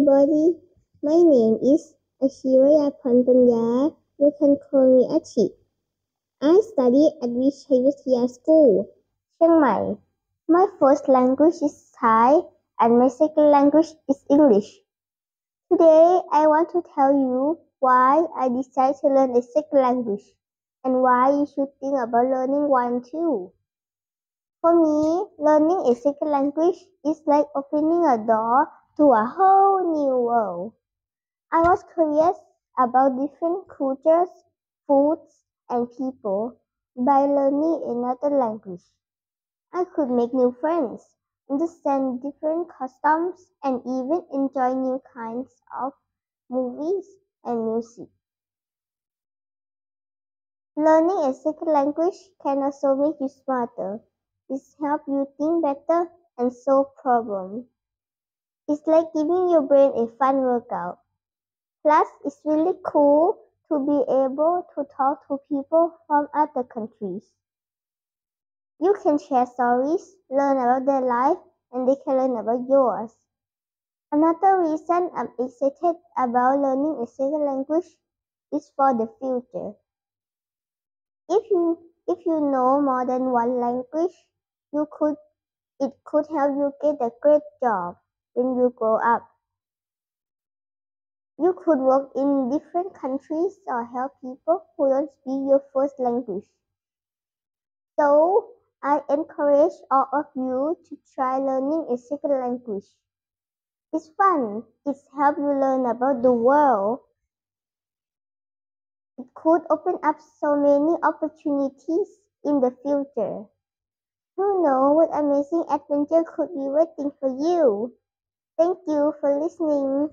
everybody. My name is Ashiraya Pantanya. You can call me Achi. I study at Vishayavithya School, Chiang Mai. My first language is Thai and my second language is English. Today, I want to tell you why I decided to learn a second language and why you should think about learning one too. For me, learning a second language is like opening a door to a whole new world. I was curious about different cultures, foods, and people by learning another language. I could make new friends, understand different customs, and even enjoy new kinds of movies and music. Learning a second language can also make you smarter. It helps you think better and solve problems. It's like giving your brain a fun workout. Plus, it's really cool to be able to talk to people from other countries. You can share stories, learn about their life, and they can learn about yours. Another reason I'm excited about learning a second language is for the future. If you know more than one language, it could help you get a great job when you grow up. You could work in different countries or help people who don't speak your first language. So, I encourage all of you to try learning a second language. It's fun. It's help you learn about the world. It could open up so many opportunities in the future. Who knows what amazing adventure could be waiting for you? Thank you for listening.